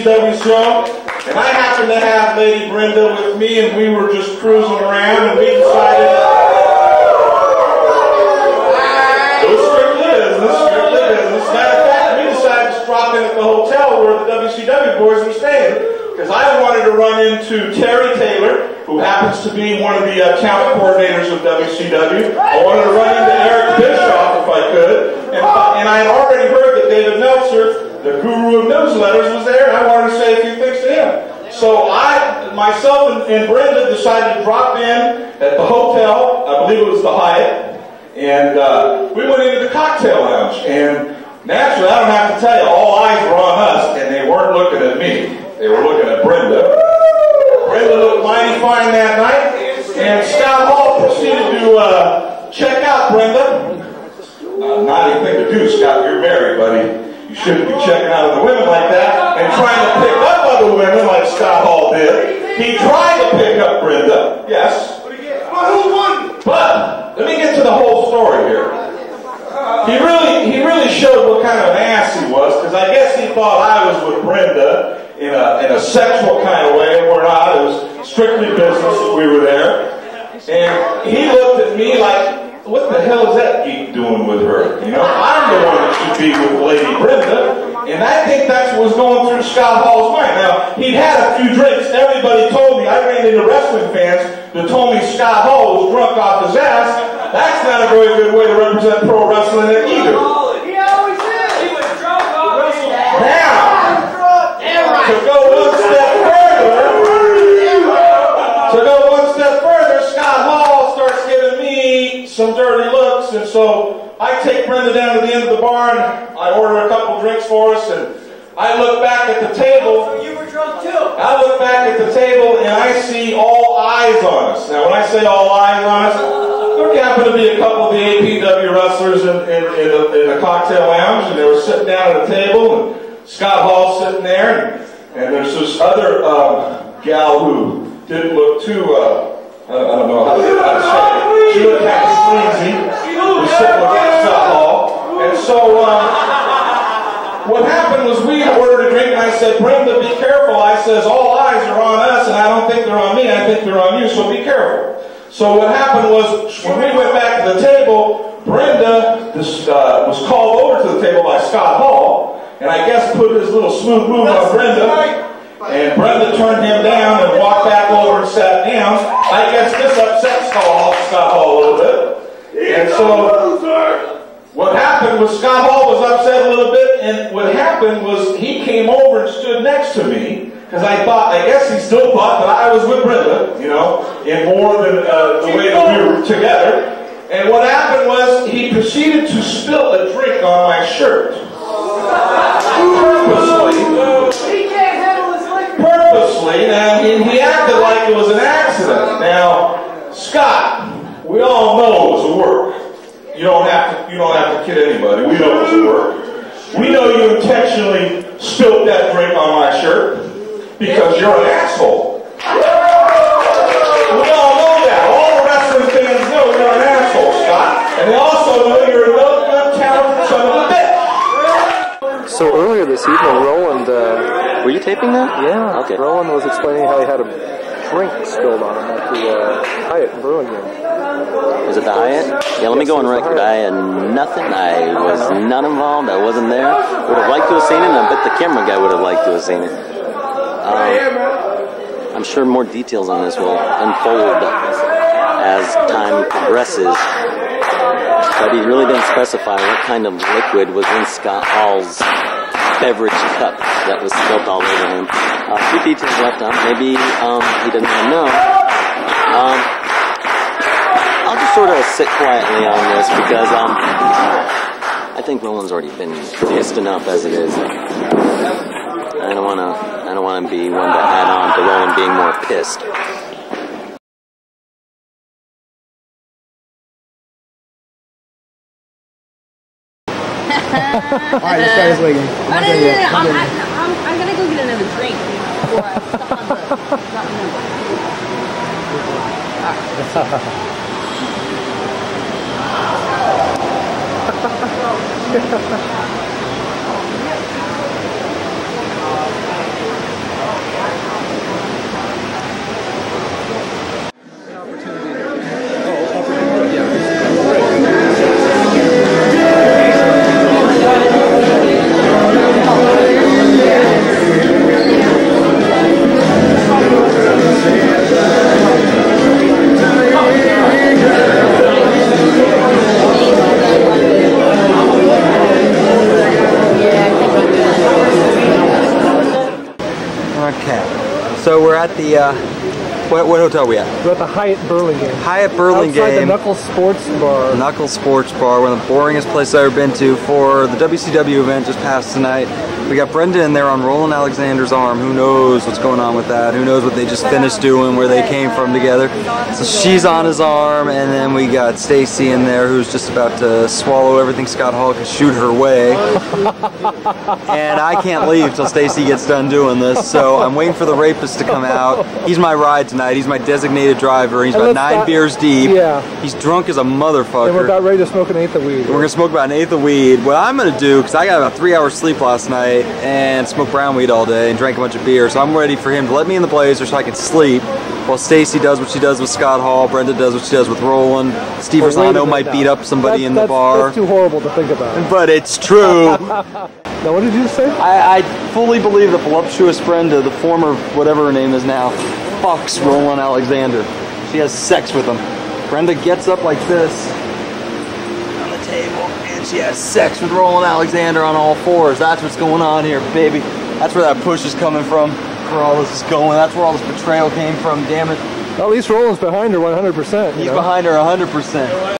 WCW show, and I happened to have Lady Brenda with me, and we were just cruising around, and we decided it was strictly business, strictly business. Matter of fact, we decided to drop in at the hotel where the WCW boys were staying, because I wanted to run into Terry Taylor, who happens to be one of the account coordinators of WCW. I wanted to run into Eric Bischoff if I could, and I had already heard that David Meltzer, the guru of newsletters, was there, and I wanted to say a few things to him. So myself and Brenda decided to drop in at the hotel, I believe it was the Hyatt, and we went into the cocktail lounge, and naturally, I don't have to tell you, all eyes were on us, and they weren't looking at me. They were looking at Brenda. Brenda looked mighty fine that night, and Scott Hall proceeded to check out Brenda. Not anything to do, Scott, you're married, buddy. You shouldn't be checking out other women like that and trying to pick up other women like Scott Hall did. He tried to pick up Brenda, yes. Who won? But let me get to the whole story here. He really showed what kind of an ass he was, because I guess he thought I was with Brenda in a sexual kind of way. We're not. It was strictly business that we were there. And he looked at me like, what the hell is that geek doing with her? You know, I'm the one that should be with Lady Brenda. And I think that's what was going through Scott Hall's mind. Now, he'd had a few drinks. Everybody told me, I ran into wrestling fans that told me Scott Hall was drunk off his ass. That's not a very good way to represent pro wrestling either. He always is. He was drunk off his ass. Now, to go one step further, Scott Hall starts giving me some dirty looks, and so I take Brenda down to the end of the bar, and I order a couple drinks for us, and I look back at the table. So you were drunk too? I look back at the table, and I see all eyes on us. Now, when I say all eyes on us, there happened to be a couple of the APW wrestlers in a cocktail lounge, and they were sitting down at a table, and Scott Hall sitting there, and there's this other gal who didn't look too, I don't know how to say it. She looked kind of sleazy. She was sitting with Scott Hall. And so what happened was we ordered a drink, and I said, Brenda, be careful. I says, all eyes are on us, and I don't think they're on me. I think they're on you, so be careful. So what happened was, when we went back to the table, Brenda was called over to the table by Scott Hall, and I guess put his little smooth move on Brenda, and Brenda turned him down and walked back over and sat down. I guess this upset Scott Hall a little bit. And so what happened was Scott Hall was upset a little bit, and what happened was he came over and stood next to me, because I guess he still thought that I was with Brenda, you know, in more than the way that we were together. And what happened was he proceeded to spill a drink on my shirt. Purposely, and he acted like it was an accident. Now, Scott, we all know it was a work. You don't have to kid anybody. We know it was a work. We know you intentionally spilled that drink on my shirt because you're an asshole. We all know that. All the wrestling fans know you're an asshole, Scott. And they also know you're a no good, talented son of a bitch. So earlier this evening, Roland... were you taping that? Yeah. Okay. Roland was explaining how he had a drink spilled on him at the Hyatt Brewing Room. Was it the Hyatt? Yeah, let me go on record. I had nothing. I was not involved. I wasn't there. Would have liked to have seen it, and I bet the camera guy would have liked to have seen it. I'm sure more details on this will unfold as time progresses. But he really didn't specify what kind of liquid was in Scott Hall's beverage cup that was spilled all over him. A few details left out. Maybe he didn't even know. I'll just sort of sit quietly on this because I think Roland's already been pissed enough as it is. I don't want to be one to add on to Roland being more pissed. Alright, this guy is waiting. I'm gonna go get another drink before I stop on the at the, what hotel are we at? We're at the Hyatt Burlingame. Hyatt Burlingame. Outside the Knuckles Sports Bar. Knuckles Sports Bar, one of the boringest places I've ever been to for the WCW event just passed tonight. We got Brenda in there on Roland Alexander's arm. Who knows what's going on with that? Who knows what they just finished doing, where they came from together. So she's on his arm, and then we got Stacey in there who's just about to swallow everything Scott Hall can shoot her way. And I can't leave till Stacey gets done doing this, so I'm waiting for the rapist to come out. He's my ride tonight. He's my designated driver. He's about 9 beers deep. Yeah. He's drunk as a motherfucker. And we're about ready to smoke an eighth of weed. We're going to smoke about an eighth of weed. What I'm going to do, because I got about 3 hours sleep last night and smoked brown weed all day and drank a bunch of beer, so I'm ready for him to let me in the blazer so I can sleep while Stacey does what she does with Scott Hall, Brenda does what she does with Roland, Steve Rosano might beat up somebody in the bar. That's too horrible to think about. But it's true. Now, what did you say? I fully believe that voluptuous Brenda, the former whatever her name is now, fucks Roland Alexander. She has sex with him. Brenda gets up like this on the table and she has sex with Roland Alexander on all fours. That's what's going on here, baby. That's where that push is coming from, where all this is going. That's where all this betrayal came from, damn it. At least Roland's behind her 100%. He's behind her 100%.